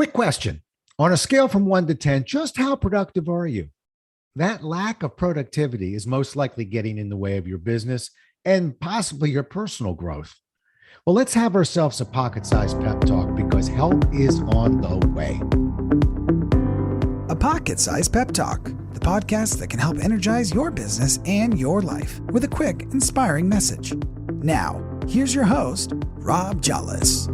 Quick question. On a scale from 1 to 10, just how productive are you? That lack of productivity is most likely getting in the way of your business and possibly your personal growth. Well, let's have ourselves a pocket sized pep talk because help is on the way. A Pocket Sized Pep Talk, the podcast that can help energize your business and your life with a quick, inspiring message. Now, here's your host, Rob Jollis.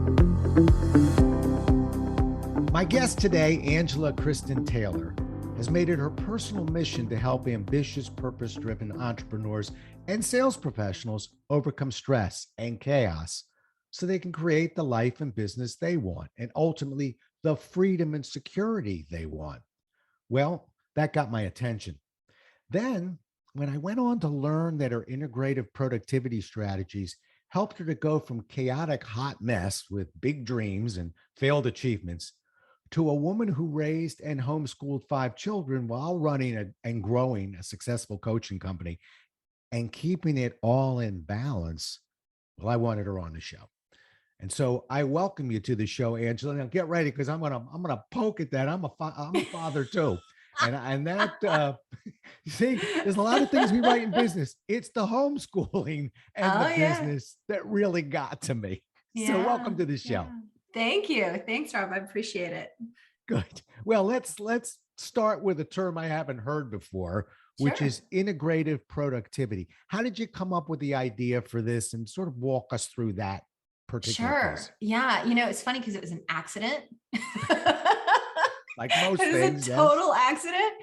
My guest today, Angela Kristen Taylor, has made it her personal mission to help ambitious, purpose-driven entrepreneurs and sales professionals overcome stress and chaos so they can create the life and business they want and ultimately the freedom and security they want. Well, that got my attention. Then, when I went on to learn that her integrative productivity strategies helped her to go from chaotic hot mess with big dreams and failed achievements to a woman who raised and homeschooled 5 children while running and growing a successful coaching company and keeping it all in balance, well, I wanted her on the show. And so I welcome you to the show, Angela. Now get ready because I'm gonna poke at that. I'm a father too, and that you see, there's a lot of things we write in business. It's the homeschooling and the business that really got to me. So welcome to the show. Thank you. Thanks, Rob. I appreciate it. Good. Well, let's start with a term I haven't heard before, which is integrative productivity. How did you come up with the idea for this, and sort of walk us through that particular piece? Yeah. It's funny because it was an accident. Like most things. It was a total accident.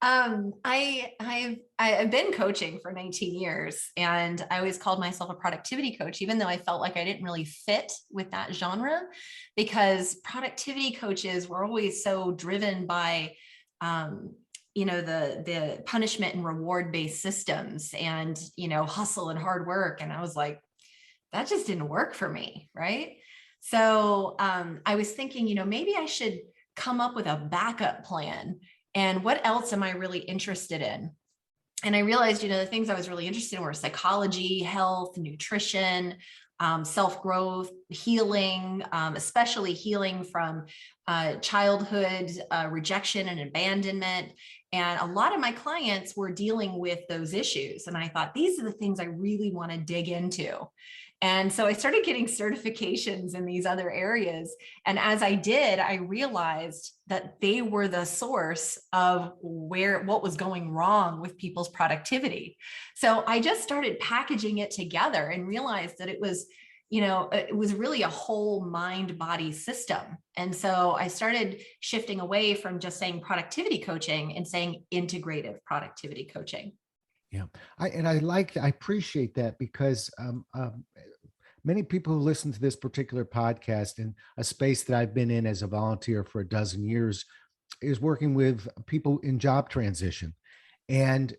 I've been coaching for 19 years and I always called myself a productivity coach, even though I felt like I didn't really fit with that genre, because productivity coaches were always so driven by, the punishment and reward based systems and, hustle and hard work. And I was like, that just didn't work for me. Right. So I was thinking, maybe I should come up with a backup plan. And what else am I really interested in? And I realized, the things I was really interested in were psychology, health, nutrition, self-growth, healing, especially healing from childhood rejection and abandonment. And a lot of my clients were dealing with those issues. And I thought, these are the things I really want to dig into. And so I started getting certifications in these other areas. And as I did, I realized that they were the source of what was going wrong with people's productivity. So I just started packaging it together and realized that it was really a whole mind-body system. And so I started shifting away from just saying productivity coaching and saying integrative productivity coaching. Yeah. I appreciate that because many people who listen to this particular podcast, in a space that I've been in as a volunteer for a dozen years, is working with people in job transition. And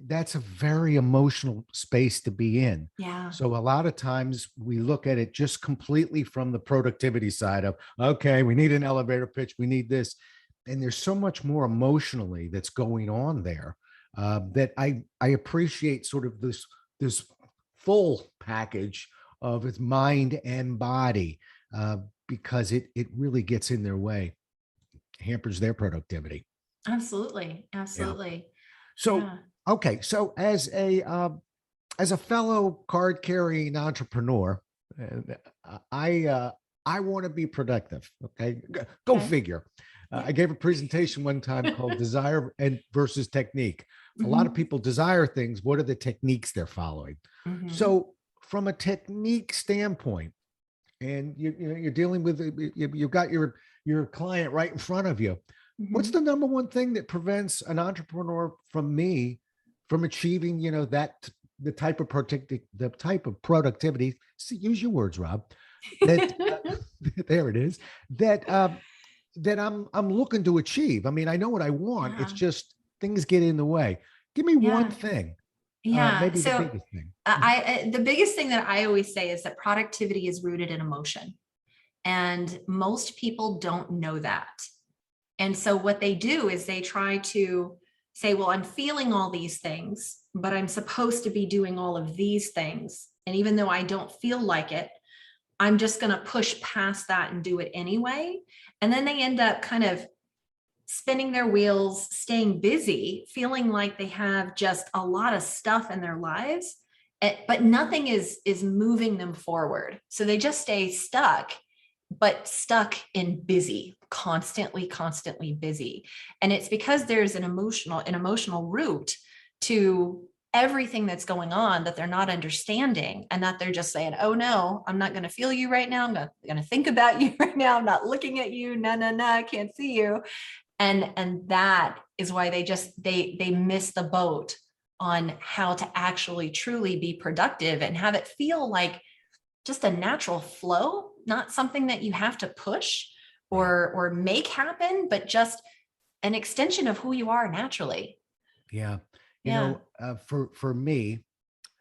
that's a very emotional space to be in. Yeah. So a lot of times we look at it just completely from the productivity side of, okay, we need an elevator pitch, we need this. And there's so much more emotionally that's going on there. That I appreciate sort of this full package of its mind and body because it really gets in their way, hampers their productivity. Absolutely. Yeah. So, okay. So as a fellow card carrying entrepreneur, I want to be productive. Okay. Go figure. I gave a presentation one time called Desire versus Technique. A lot of people desire things. What are the techniques they're following? So from a technique standpoint, and you're dealing with, you've got your client right in front of you. What's the number one thing that prevents an entrepreneur from achieving, the type of productivity, use your words, Rob, that there it is, that I'm looking to achieve. I mean, I know what I want. Yeah. It's just things get in the way. Give me one thing. Maybe so the biggest thing. The biggest thing that I always say is that productivity is rooted in emotion. And most people don't know that. And so what they do is they try to say, well, I'm feeling all these things, but I'm supposed to be doing all of these things. And even though I don't feel like it, I'm just going to push past that and do it anyway. And then they end up kind of spinning their wheels, staying busy, feeling like they have just a lot of stuff in their lives, but nothing is moving them forward. So they just stay stuck, but stuck in busy, constantly busy. And it's because there's an emotional root to everything that's going on that they're not understanding, and that they're just saying, oh no, I'm not going to feel you right now. I'm not going to think about you right now. I'm not looking at you. No, I can't see you. And that is why they miss the boat on how to actually truly be productive and have it feel like just a natural flow, not something that you have to push or make happen, but just an extension of who you are naturally. Yeah. Yeah. For me,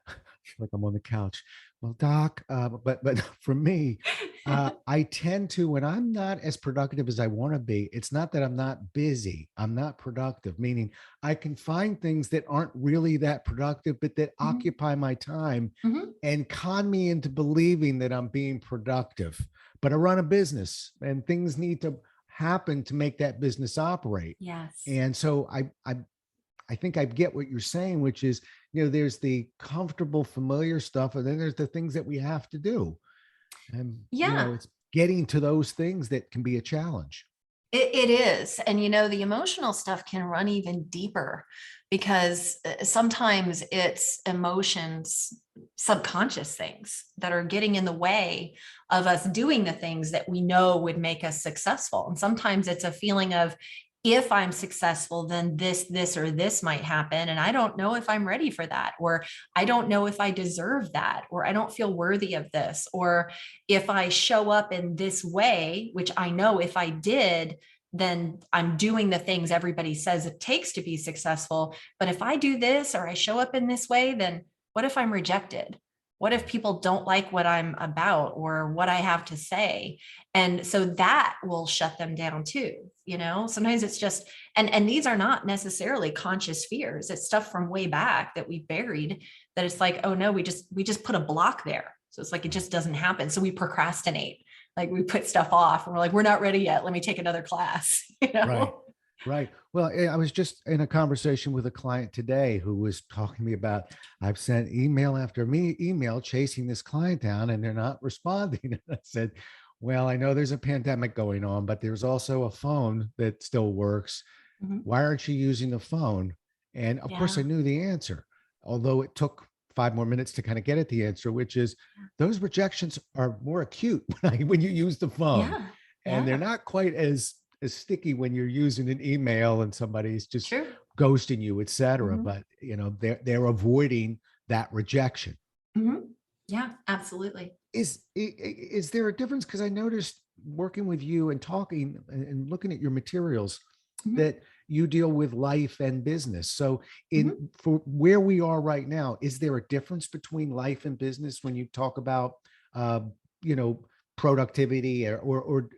I feel like I'm on the couch. Well, Doc, but for me, I tend to, when I'm not as productive as I want to be, it's not that I'm not busy. I'm not productive, meaning I can find things that aren't really that productive, but that occupy my time and con me into believing that I'm being productive. But I run a business and things need to happen to make that business operate. Yes. And so I think I get what you're saying, which is, there's the comfortable, familiar stuff, and then there's the things that we have to do. And, it's getting to those things that can be a challenge. It is. And, the emotional stuff can run even deeper, because sometimes it's emotions, subconscious things that are getting in the way of us doing the things that we know would make us successful. And sometimes it's a feeling of, if I'm successful, then this, or this might happen. And I don't know if I'm ready for that, or I don't know if I deserve that, or I don't feel worthy of this, or if I show up in this way, which I know if I did, then I'm doing the things everybody says it takes to be successful. But if I do this, or I show up in this way, then what if I'm rejected? What if people don't like what I'm about or what I have to say? And so that will shut them down too. Sometimes it's just, and these are not necessarily conscious fears. It's stuff from way back that we buried, that it's like, oh no, we just put a block there. So it's like, it just doesn't happen. So we procrastinate, like we put stuff off and we're like, we're not ready yet. Let me take another class. Right. Well, I was just in a conversation with a client today who was talking to me about, I've sent email after email chasing this client down and they're not responding. And I said, well, I know there's a pandemic going on, but there's also a phone that still works. Why aren't you using the phone? And of course I knew the answer, although it took 5 more minutes to kind of get at the answer, which is those rejections are more acute when you use the phone. And they're not quite as sticky when you're using an email and somebody's just ghosting you, et cetera. But they're avoiding that rejection. Yeah, absolutely. Is there a difference? Because I noticed working with you and talking and looking at your materials that you deal with life and business. So for where we are right now, is there a difference between life and business when you talk about, productivity, or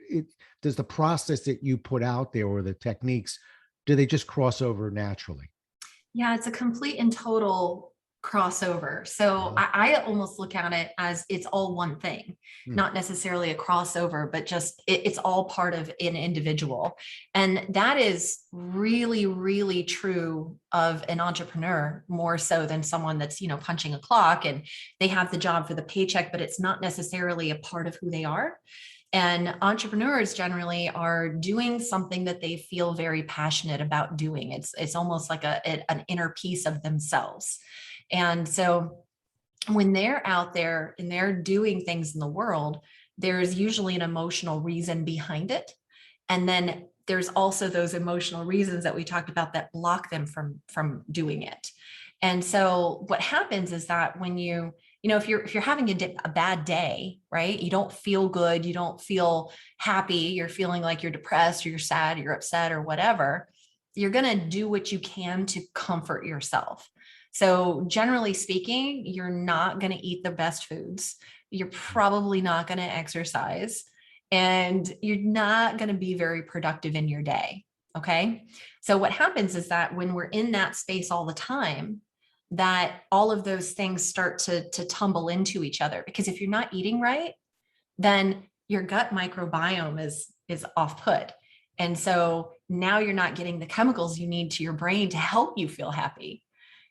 does the process that you put out there or the techniques, do they just cross over naturally? Yeah, it's a complete and total crossover. So I almost look at it as it's all one thing, not necessarily a crossover, but just it's all part of an individual. And that is really, really true of an entrepreneur, more so than someone that's, punching a clock and they have the job for the paycheck, but it's not necessarily a part of who they are. And entrepreneurs generally are doing something that they feel very passionate about doing. It's almost like an inner piece of themselves. And so when they're out there and they're doing things in the world, there's usually an emotional reason behind it. And then there's also those emotional reasons that we talked about that block them from doing it. And so what happens is that when if you're having a bad day, right, you don't feel good, you don't feel happy, you're feeling like you're depressed, or you're sad, or you're upset, or whatever, you're going to do what you can to comfort yourself. So generally speaking, you're not going to eat the best foods. You're probably not going to exercise, and you're not going to be very productive in your day. Okay. So what happens is that when we're in that space all the time, that all of those things start to tumble into each other, because if you're not eating right, then your gut microbiome is off put. And so now you're not getting the chemicals you need to your brain to help you feel happy.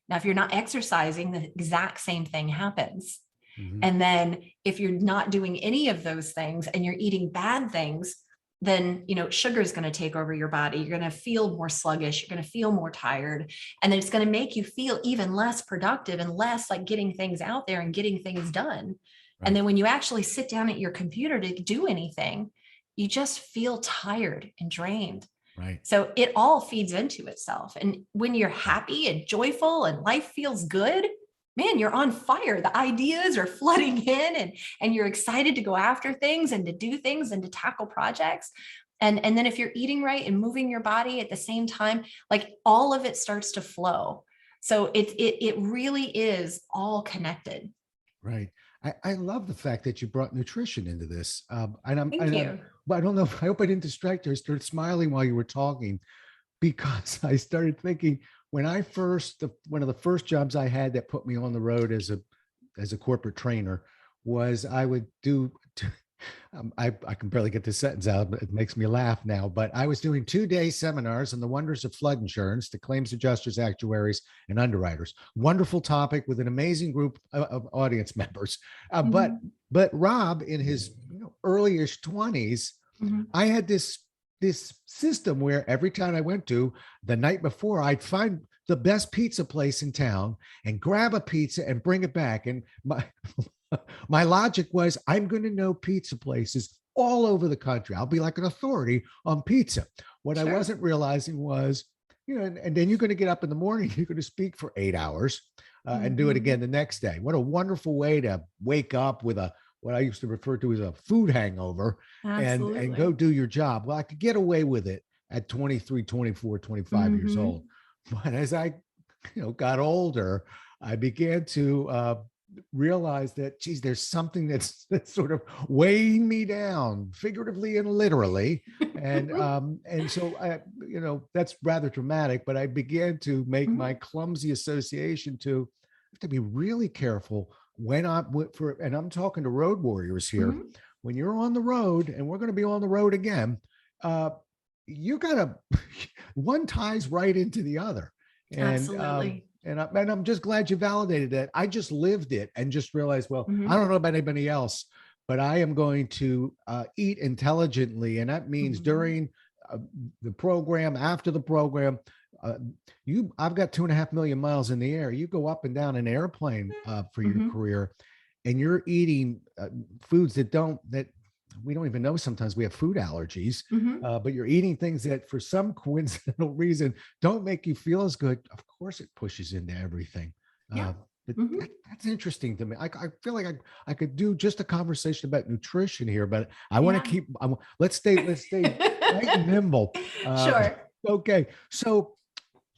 Now, if you're not exercising, the exact same thing happens. Mm-hmm. And then if you're not doing any of those things and you're eating bad things, then, sugar is going to take over your body. You're going to feel more sluggish. You're going to feel more tired. And then it's going to make you feel even less productive and less like getting things out there and getting things done. Right. And then when you actually sit down at your computer to do anything, you just feel tired and drained. Right. So it all feeds into itself. And when you're happy and joyful and life feels good, man, you're on fire. The ideas are flooding in and you're excited to go after things and to do things and to tackle projects. And then if you're eating right and moving your body at the same time, like all of it starts to flow. So it really is all connected. Right. I love the fact that you brought nutrition into this. Thank you. But I don't know, I hope I didn't distract you. I started smiling while you were talking because I started thinking when one of the first jobs I had that put me on the road as a corporate trainer was I would do, I can barely get this sentence out, but it makes me laugh now, but I was doing 2-day seminars on the wonders of flood insurance to claims adjusters, actuaries, and underwriters. Wonderful topic with an amazing group of audience members. But Rob, in his early-ish 20s, I had this system where every time I went to the night before, I'd find the best pizza place in town and grab a pizza and bring it back. And my logic was, I'm going to know pizza places all over the country. I'll be like an authority on pizza. What I wasn't realizing was, and then you're going to get up in the morning, you're going to speak for 8 hours and do it again the next day. What a wonderful way to wake up with what I used to refer to as a food hangover and go do your job. Well, I could get away with it at 23, 24, 25 years old. But as I got older, I began to realize that, geez, there's something that's sort of weighing me down, figuratively and literally. And so that's rather dramatic, but I began to make my clumsy association to have to be really careful when and I'm talking to road warriors here. When you're on the road, and we're going to be on the road again, you gotta one ties right into the other. And absolutely. And I'm just glad you validated that. I just lived it and just realized, well, I don't know about anybody else, but I am going to eat intelligently. And that means during the program, after the program, I've got 2.5 million miles in the air. You go up and down an airplane for your career, and you're eating foods that we don't even know. Sometimes we have food allergies, but you're eating things that for some coincidental reason don't make you feel as good. Of course, it pushes into everything. But that's interesting to me. I feel like I could do just a conversation about nutrition here, but I want to keep, let's stay right and nimble. Sure. Okay. So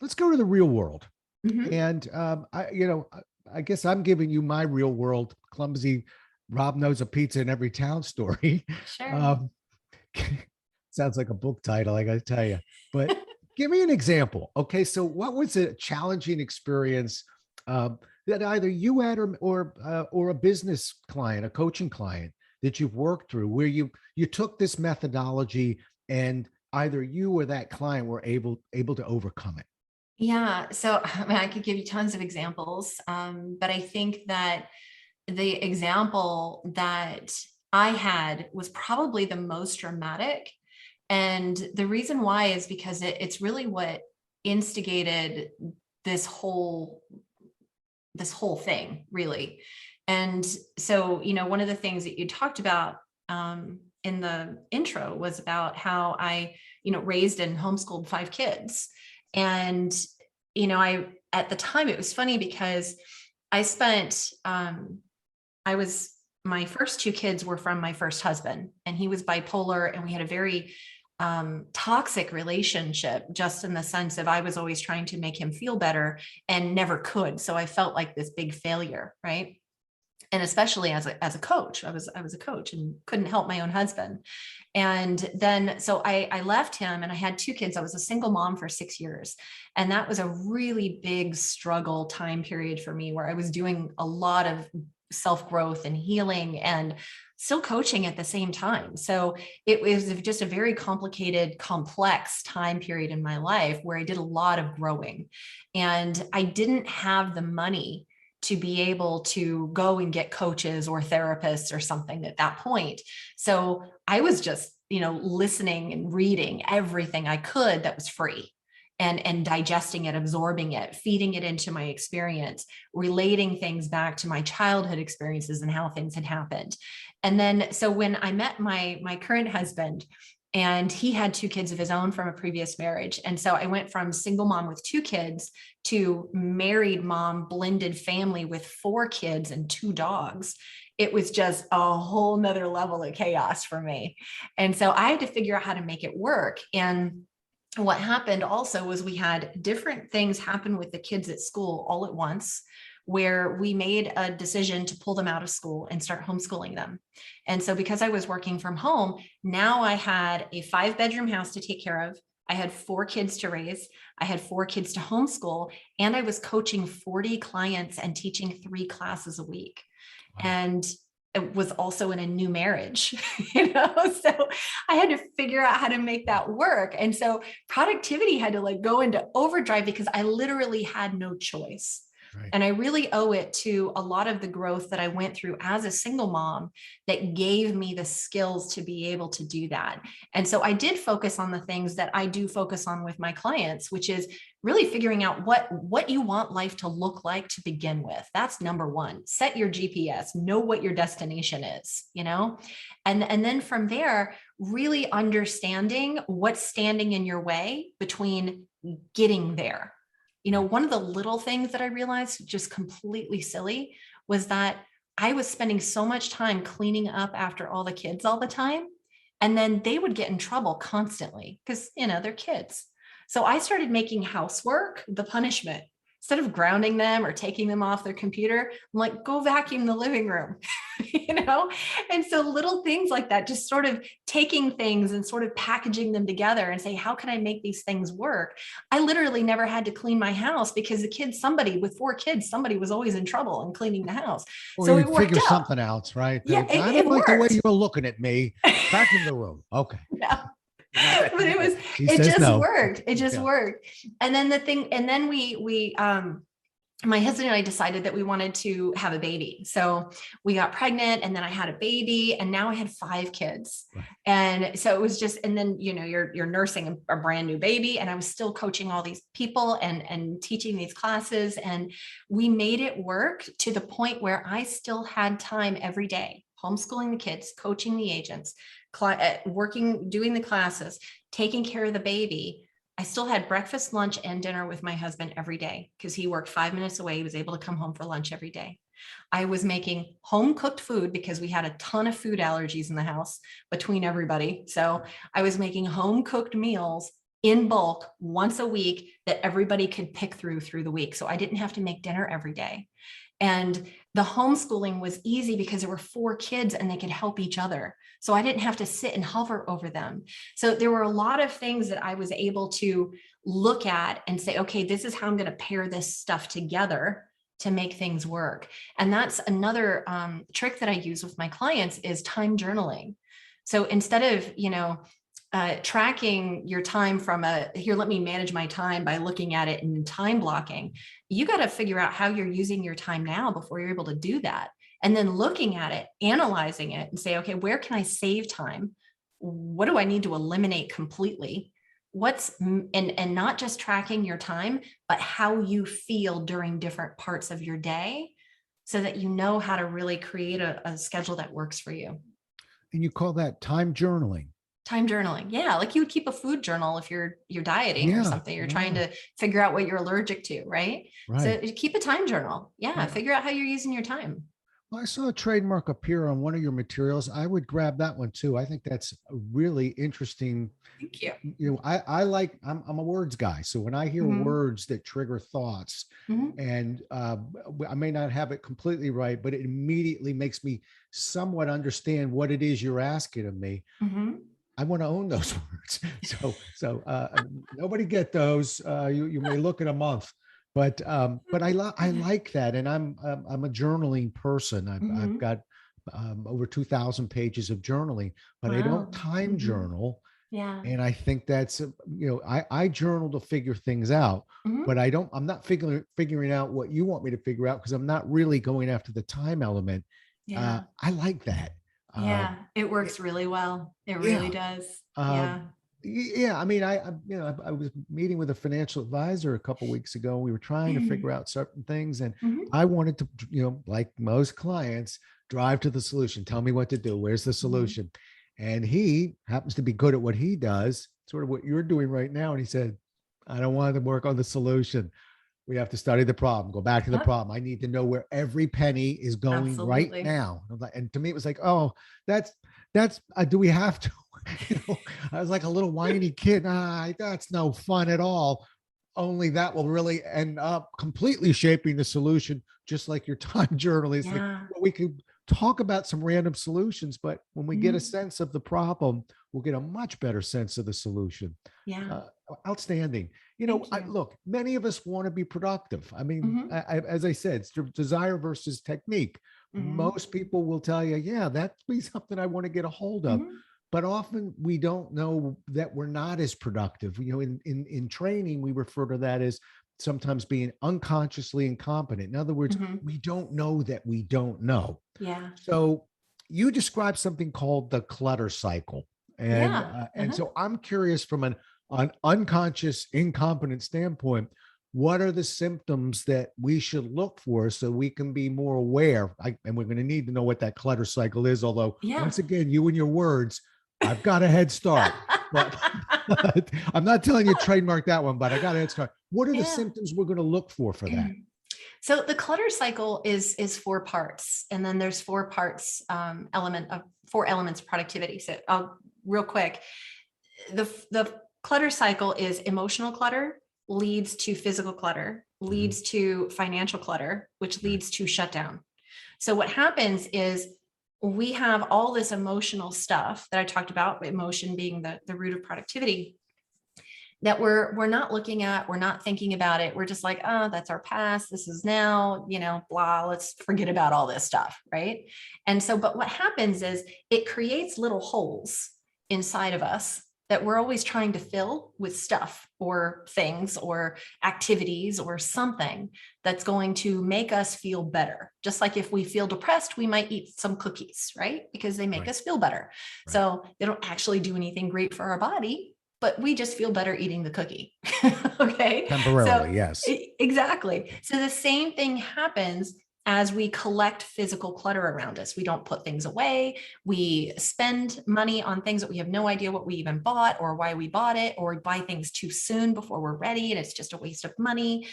let's go to the real world. And I guess I'm giving you my real world clumsy Rob knows a pizza in every town story. Sure. Sounds like a book title, I got to tell you. But give me an example. Okay, so what was a challenging experience that either you had or a business client, a coaching client that you've worked through, where you took this methodology and either you or that client were able to overcome it? Yeah. So I could give you tons of examples, but I think that the example that I had was probably the most dramatic. And the reason why is because it's really what instigated this whole thing, really. And so, one of the things that you talked about in the intro was about how I, raised and homeschooled 5 kids. And, at the time, it was funny because I spent, my first 2 kids were from my first husband, and he was bipolar, and we had a very toxic relationship, just in the sense of I was always trying to make him feel better and never could. So I felt like this big failure, right? And especially as a coach, I was a coach and couldn't help my own husband. And then, so I left him and I had 2 kids. I was a single mom for 6 years. And that was a really big struggle time period for me, where I was doing a lot of self-growth and healing and still coaching at the same time. So it was just a very complicated, complex time period in my life where I did a lot of growing, and I didn't have the money to be able to go and get coaches or therapists or something at that point. So I was just, listening and reading everything I could that was free, and digesting it, absorbing it, feeding it into my experience, relating things back to my childhood experiences and how things had happened. And then, so when I met my current husband, and he had 2 kids of his own from a previous marriage. And so I went from single mom with 2 kids to married mom, blended family with 4 kids and 2 dogs. It was just a whole nother level of chaos for me. And so I had to figure out how to make it work. And what happened also was we had different things happen with the kids at school all at once, where we made a decision to pull them out of school and start homeschooling them. And so because I was working from home, now I had a 5-bedroom house to take care of. I had 4 kids to raise. I had 4 kids to homeschool, and I was coaching 40 clients and teaching 3 classes a week. Wow. And it was also in a new marriage, so I had to figure out how to make that work. And so productivity had to go into overdrive because I literally had no choice. Right. And I really owe it to a lot of the growth that I went through as a single mom that gave me the skills to be able to do that. And so I did focus on the things that I do focus on with my clients, which is really figuring out what you want life to look like to begin with. That's number one. Set your GPS, know what your destination is, and then from there, really understanding what's standing in your way between getting there. One of the little things that I realized, just completely silly, was that I was spending so much time cleaning up after all the kids all the time. And then they would get in trouble constantly because, they're kids. So I started making housework the punishment. Instead of grounding them or taking them off their computer, I'm like, go vacuum the living room, And so little things like that, just sort of taking things and sort of packaging them together and say, how can I make these things work? I literally never had to clean my house because somebody with 4 kids, somebody was always in trouble in cleaning the house. Or so you it worked figure out. something else, right? Yeah, I don't like the way you're looking at me. Back in the room. Okay. No. But it just worked. It just worked. And then my husband and I decided that we wanted to have a baby. So we got pregnant, and then I had a baby, and now I had 5 kids. Right. And so it was just, and then, you're nursing a brand new baby, and I was still coaching all these people and teaching these classes. And we made it work to the point where I still had time every day, homeschooling the kids, coaching the agents, working, doing the classes, taking care of the baby. I still had breakfast, lunch, and dinner with my husband every day because he worked 5 minutes away. He was able to come home for lunch every day. I was making home cooked food because we had a ton of food allergies in the house between everybody. So I was making home cooked meals in bulk once a week that everybody could pick through the week. So I didn't have to make dinner every day. And the homeschooling was easy because there were 4 kids and they could help each other. So I didn't have to sit and hover over them. So there were a lot of things that I was able to look at and say, okay, this is how I'm going to pair this stuff together to make things work. And that's another trick that I use with my clients is time journaling. So instead of, tracking your time from here, let me manage my time by looking at it in time blocking. You got to figure out how you're using your time now before you're able to do that. And then looking at it, analyzing it and say, okay, where can I save time? What do I need to eliminate completely? And not just tracking your time, but how you feel during different parts of your day so that you know how to really create a schedule that works for you. And you call that time journaling? Time journaling. Yeah. Like you would keep a food journal if you're dieting or something, you're trying to figure out what you're allergic to. Right. So keep a time journal. Yeah. Figure out how you're using your time. Well, I saw a trademark appear on one of your materials. I would grab that one too. I think that's a really interesting. Thank you. I'm a words guy. So when I hear words that trigger thoughts and I may not have it completely right, but it immediately makes me somewhat understand what it is you're asking of me. I want to own those words. So nobody get those. You may look in a month, but I like that. And I'm a journaling person. I've got over 2,000 pages of journaling, but I don't Wow. time Mhm. journal. Yeah. And I think that's, I journal to figure things out, Mhm. but I'm not figuring out what you want me to figure out because I'm not really going after the time element. Yeah. I like that. Yeah. It Yeah, works really well. It really yeah. does. Uh, Yeah. yeah, I mean, I was meeting with a financial advisor a couple weeks ago. We were trying to figure out certain things, and Mhm. I wanted to, like most clients, drive to the solution. Tell me what to do. Where's the Mhm. solution? And he happens to be good at what he does, sort of what you're doing right now. And he said, I don't want to work on the solution. We have to study the problem, go back to the Yep. problem. I need to know where every penny is going right Absolutely. now. And to me, it was like, oh, that's do we have to? I was like a little whiny kid. That's no fun at all. Only that will really end up completely shaping the solution, just like your time journal is. Like, Yeah. well, we could talk about some random solutions, but when we get a Mhm. sense of the problem, we'll get a much better sense of the solution. Yeah. Uh, Outstanding. Thank you. Look, many of us want to be productive. I mean, Mhm. as I said, it's desire versus technique. Mhm. Most people will tell you, yeah, that's be something I want to get a hold of. Mhm. But often we don't know that we're not as productive. In training, we refer to that as sometimes being unconsciously incompetent. In other words, Mhm. we don't know that we don't know. Yeah. So you describe something called the clutter cycle, and Yeah. Uh-huh. so I'm curious from an unconscious, incompetent standpoint. What are the symptoms that we should look for so we can be more aware? And we're going to need to know what that clutter cycle is. Although, Yeah. once again, you and your words, I've got a head start. But, but I'm not telling you trademark that one, but I got a head start. What are the Yeah. symptoms we're going to look for that? So the clutter cycle is four parts, and then there's four elements of productivity. So I'll real quick, the clutter cycle is emotional clutter leads to physical clutter, Mhm. leads to financial clutter, which Right. leads to shutdown. So what happens is we have all this emotional stuff that I talked about, emotion being the root of productivity, that we're not looking at, we're not thinking about it. We're just like, oh, that's our past. This is now, blah, let's forget about all this stuff. Right. And so, but what happens is it creates little holes inside of us that we're always trying to fill with stuff or things or activities or something that's going to make us feel better. Just like if we feel depressed, we might eat some cookies, right? Because they make Right. us feel better. Right. So they don't actually do anything great for our body, but we just feel better eating the cookie. Okay. So Temporarily, yes. exactly. So the same thing happens as we collect physical clutter around us. We don't put things away. We spend money on things that we have no idea what we even bought or why we bought it, or we buy things too soon before we're ready, and it's just a waste of money.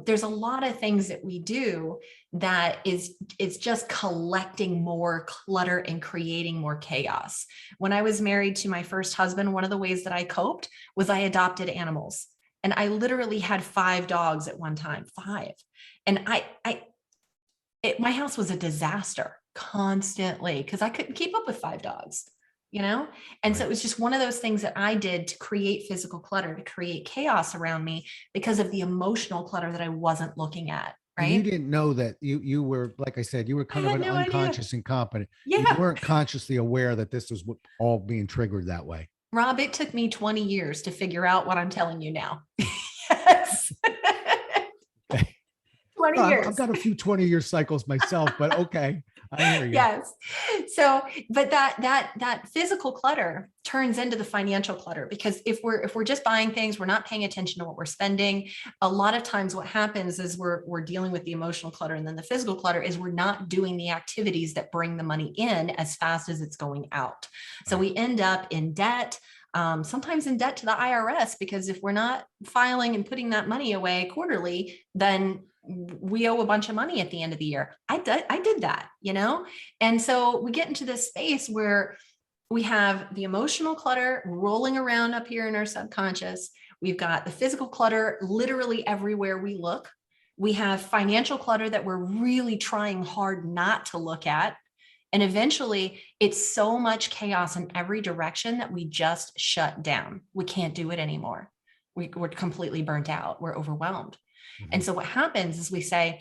There's a lot of things that we do that is just collecting more clutter and creating more chaos. When I was married to my first husband, one of the ways that I coped was I adopted animals. And I literally had 5 dogs at one time, 5. And my house was a disaster constantly because I couldn't keep up with 5 dogs. And so Right. it was just one of those things that I did to create physical clutter, to create chaos around me because of the emotional clutter that I wasn't looking at. And you Right. didn't know that you were, like I said, you were I kind of had an no idea. unconscious incompetent. You Yeah. weren't consciously aware that this was all being triggered that way. Rob, it took me 20 years to figure out what I'm telling you now. Yes. Okay. 20 Well, I've years. got a few 20-year cycles myself, but okay, I hear you. Yes. So, but that physical clutter turns into the financial clutter, because if we're just buying things, we're not paying attention to what we're spending. A lot of times what happens is we're dealing with the emotional clutter, and then the physical clutter is we're not doing the activities that bring the money in as fast as it's going out. So Right. we end up in debt. Sometimes in debt to the IRS, because if we're not filing and putting that money away quarterly, then we owe a bunch of money at the end of the year. I did that. And so we get into this space where we have the emotional clutter rolling around up here in our subconscious. We've got the physical clutter literally everywhere we look. We have financial clutter that we're really trying hard not to look at. And eventually it's so much chaos in every direction that we just shut down. We can't do it anymore. We're completely burnt out. We're overwhelmed. And Mhm. so what happens is we say,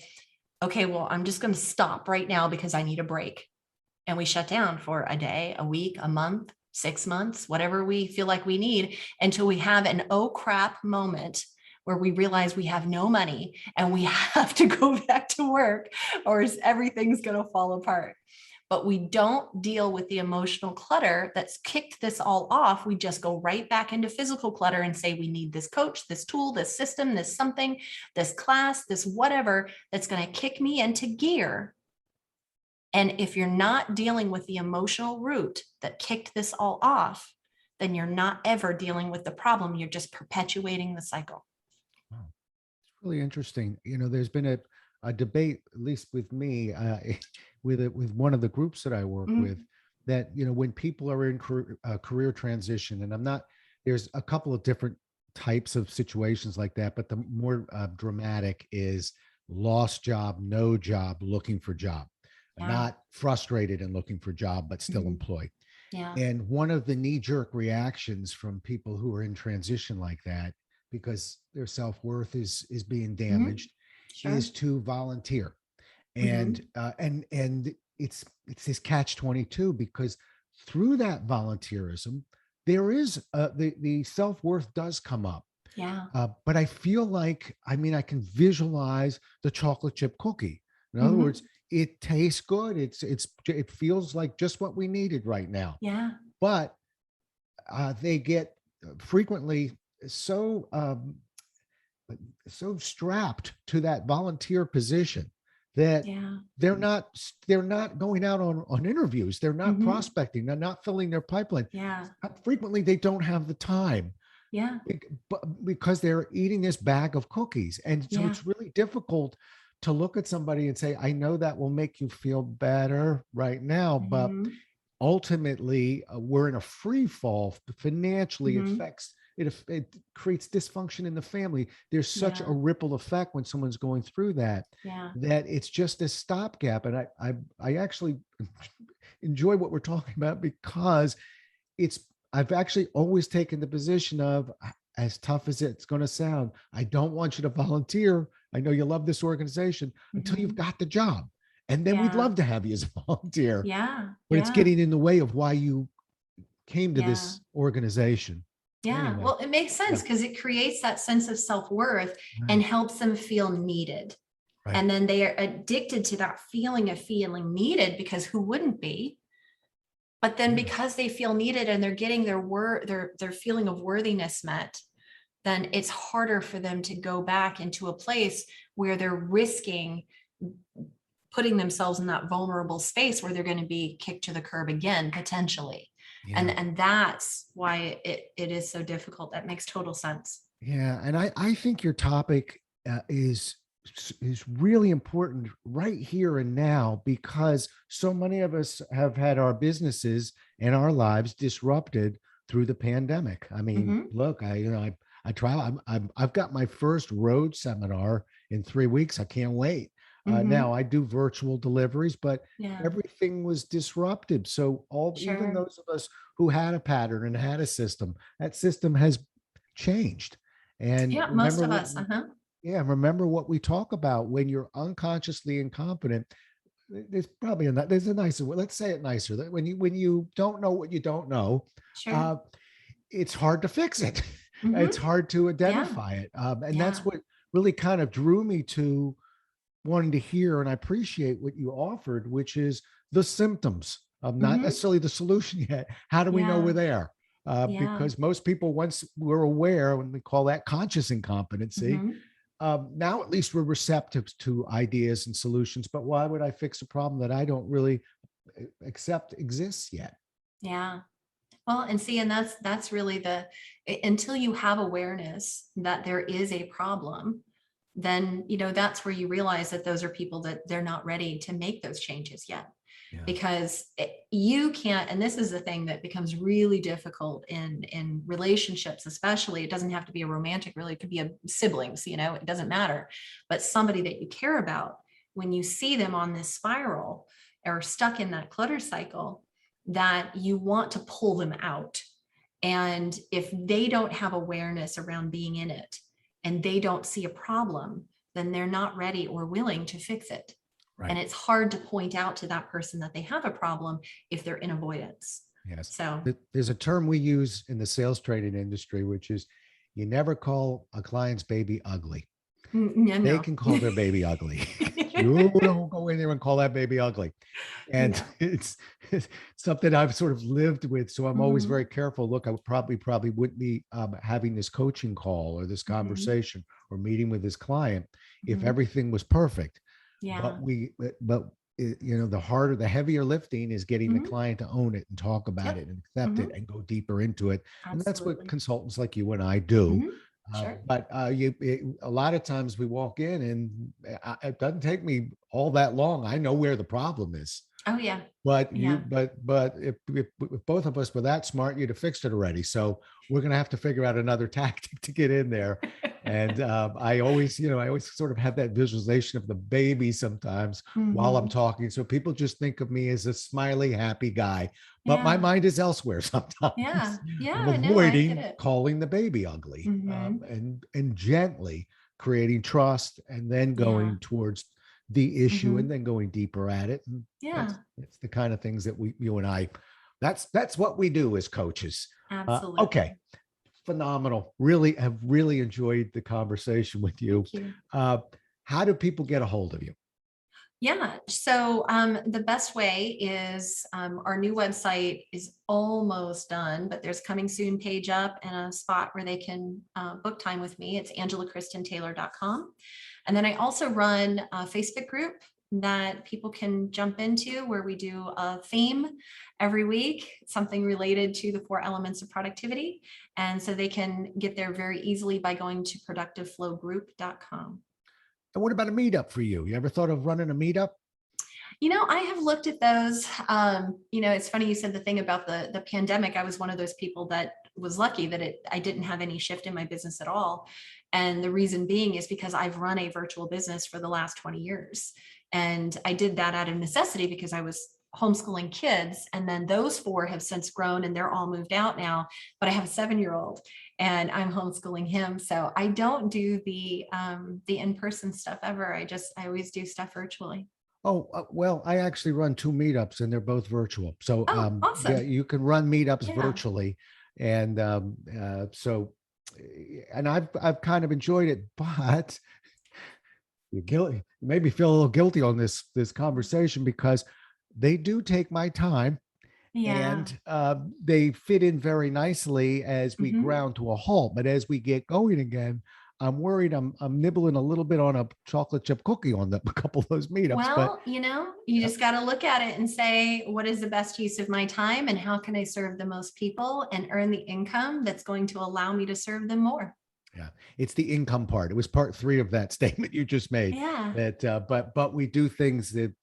okay, well, I'm just going to stop right now because I need a break. and we shut down for a day, a week, a month, 6 months, whatever we feel like we need, until we have an oh crap moment where we realize we have no money and we have to go back to work, or everything's going to fall apart. But we don't deal with the emotional clutter that's kicked this all off. We just go right back into physical clutter and say, we need this coach, this tool, this system, this something, this class, this whatever that's going to kick me into gear. And if you're not dealing with the emotional root that kicked this all off, then you're not ever dealing with the problem. You're just perpetuating the cycle. Wow. It's really interesting. There's been a debate, at least with me, with one of the groups that I work with, that, when people are in career transition, and there's a couple of different types of situations like that, but the more dramatic is lost job, no job, looking for job. Not frustrated and looking for a job, but still employed. Yeah. And one of the knee-jerk reactions from people who are in transition like that, because their self-worth is being damaged, is to volunteer. And it's this catch-22, because through that volunteerism, there is the self-worth does come up. Yeah. But I feel like, I can visualize the chocolate chip cookie. In other words, it tastes good. It feels like just what we needed right now. Yeah. But they get frequently so strapped to that volunteer position that they're not going out on interviews. They're not prospecting. They're not filling their pipeline. Yeah. Frequently, they don't have the time. Yeah. Because they're eating this bag of cookies. And so it's really difficult to look at somebody and say, I know that will make you feel better right now, but ultimately we're in a free fall financially. It creates dysfunction in the family. There's such a ripple effect when someone's going through that it's just a stopgap. And I actually enjoy what we're talking about, because I've actually always taken the position of, as tough as it's going to sound, I don't want you to volunteer. I know you love this organization until you've got the job. And then we'd love to have you as a volunteer. Yeah. But it's getting in the way of why you came to this organization. Yeah. Anyway. Well, it makes sense because it creates that sense of self-worth and helps them feel needed. Right. And then they are addicted to that feeling of feeling needed, because who wouldn't be? But then because they feel needed and they're getting their feeling of worthiness met, then it's harder for them to go back into a place where they're risking putting themselves in that vulnerable space where they're going to be kicked to the curb again, potentially. Yeah. And that's why it is so difficult. That makes total sense. Yeah. And I think your topic is really important right here and now, because so many of us have had our businesses and our lives disrupted through the pandemic. I mean, look, I try. I've got my first road seminar in 3 weeks. I can't wait. Now I do virtual deliveries, but everything was disrupted. So even those of us who had a pattern and had a system, that system has changed. And most of us. Remember what we talk about when you're unconsciously incompetent. There's probably there's a nicer way. Let's say it nicer. That when you don't know what you don't know, it's hard to fix it. It's hard to identify it. And that's what really kind of drew me to wanting to hear, and I appreciate what you offered, which is the symptoms of not necessarily the solution yet. How do we know we're there? Because most people, once we're aware, when we call that conscious incompetency, now at least we're receptive to ideas and solutions. But why would I fix a problem that I don't really accept exists yet? Yeah. Well, and see, and that's really until you have awareness that there is a problem, then, that's where you realize that those are people that they're not ready to make those changes yet. Because you can't, and this is the thing that becomes really difficult in relationships, especially. It doesn't have to be a romantic, really, it could be a siblings, it doesn't matter. But somebody that you care about, when you see them on this spiral or stuck in that clutter cycle, that you want to pull them out. And if they don't have awareness around being in it and they don't see a problem, then they're not ready or willing to fix it. Right. And it's hard to point out to that person that they have a problem if they're in avoidance. Yes. So There's a term we use in the sales training industry, which is you never call a client's baby ugly. no, They no. can call their baby ugly. You don't go in there and call that baby ugly. And No. it's something I've sort of lived with. So I'm always Mhm. very careful. Look, I would probably wouldn't be having this coaching call or this Mhm. conversation or meeting with this client if Mhm. everything was perfect. Yeah. But the harder, the heavier lifting is getting the Mhm. client to own it and talk about Yep. it and accept it Mhm. and go deeper into it. And that's what Absolutely. consultants like you and I do. Mhm. Sure. A lot of times we walk in and it doesn't take me all that long. I know where the problem is. Oh yeah. But Yeah. if both of us were that smart, you'd have fixed it already. So we're going to have to figure out another tactic to get in there. And I always sort of have that visualization of the baby sometimes while I'm Mhm. talking. So people just think of me as a smiley, happy guy, but my Yeah. mind is elsewhere Yeah. sometimes. I'm Yeah. No, I get avoiding it. calling the baby ugly, Mhm. and gently creating trust, and then Yeah. going towards the issue, and Mhm. then going deeper at it. And Yeah. it's the kind of things that you and I, that's what we do as coaches. Okay, Absolutely. phenomenal. Really have really enjoyed the conversation with you. Thank you. Uh, how do people get a hold of you? Yeah. So the best way is our new website is almost done, but there's coming soon page up and a spot where they can book time with me. It's angelakristantaylor.com. And then I also run a Facebook group that people can jump into where we do a theme every week, something related to the 4 elements of productivity. And so they can get there very easily by going to productiveflowgroup.com. And what about a meetup for you? You ever thought of running a meetup? I have looked at those. It's funny you said the thing about the pandemic. I was one of those people that was lucky that I didn't have any shift in my business at all. And the reason being is because I've run a virtual business for the last 20 years. And I did that out of necessity because I was homeschooling kids. And then those 4 have since grown and they're all moved out now. But I have a 7-year-old and I'm homeschooling him. So I don't do the in-person stuff ever. I always do stuff virtually. Oh, well, I actually run 2 meetups and they're both virtual. So, Oh, yeah, awesome. you can run meetups Yeah. virtually. And and I've kind of enjoyed it, but you guilty, you made me feel a little guilty on this conversation because they do take my time, Yeah. and they fit in very nicely as we Mhm. ground to a halt. But as we get going again, I'm worried I'm nibbling a little bit on a chocolate chip cookie on a couple of those meetups. But Well, you yeah, just got to look at it and say, what is the best use of my time and how can I serve the most people and earn the income that's going to allow me to serve them more? yeah, it's the income part. It was part 3 of that statement you just made. Yeah. That, but we do things that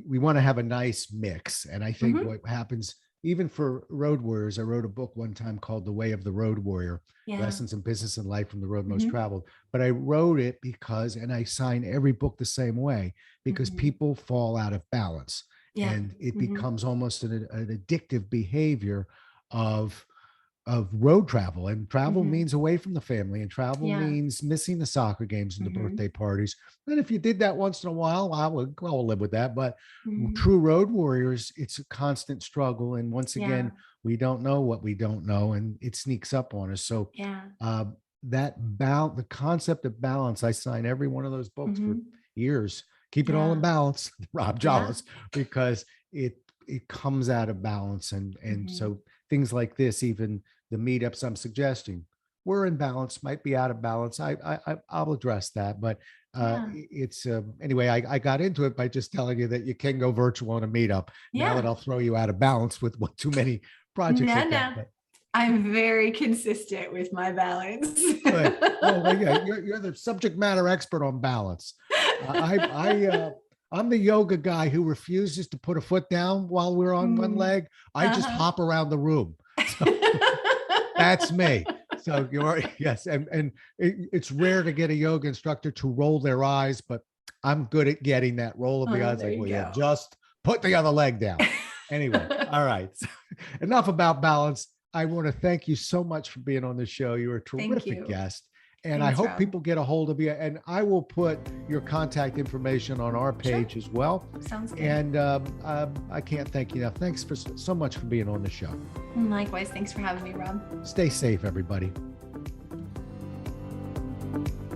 we want to have a nice mix. And I think Mhm. what happens, even for road warriors, I wrote a book one time called The Way of the Road Warrior: Yeah. Lessons in Business and Life from the Road Most Mhm. Traveled. But I wrote it because, and I sign every book the same way, because Mhm. people fall out of balance Yeah. and it Mhm. becomes almost an addictive behavior of road travel. And travel Mhm. means away from the family, and travel Yeah. means missing the soccer games and the Mhm. birthday parties. And if you did that once in a while, I'll live with that. But Mhm. true road warriors, it's a constant struggle. And once Yeah. again, we don't know what we don't know, and it sneaks up on us. So Yeah. uh, the concept of balance, I sign every one of those books for Mhm. years. Keep it all in Yeah. balance, Rob Yeah. Jollis, because it comes out of balance. And Mhm. so things like this, even the meetups I'm suggesting, we're in balance, might be out of balance. I'll address that. But Yeah. it's anyway, I got into it by just telling you that you can go virtual on a meetup. Now that Yeah. I'll throw you out of balance with too many projects No, like that. no. But I'm very consistent with my balance. good. Well, yeah, you're the subject matter expert on balance. I'm the yoga guy who refuses to put a foot down while we're on one Mm. leg. I just Uh-huh. hop around the room. So that's me. So you're yes, and it's rare to get a yoga instructor to roll their eyes, but I'm good at getting that roll of the Oh, eyes. there Like, you well, yeah, go. just put the other leg down. Anyway, all right. Enough about balance. I want to thank you so much for being on the show. You're a Thank terrific you. guest, And Thanks, I hope Rob. people get a hold of you. And I will put your contact information on our page as well. Sounds good. And I can't thank you enough. Thanks so much for being on the show. Likewise. Thanks for having me, Rob. Stay safe, everybody.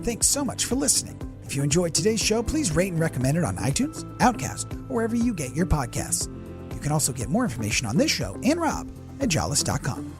Thanks so much for listening. If you enjoyed today's show, please rate and recommend it on iTunes, Outcast, or wherever you get your podcasts. You can also get more information on this show and Rob at jollis.com.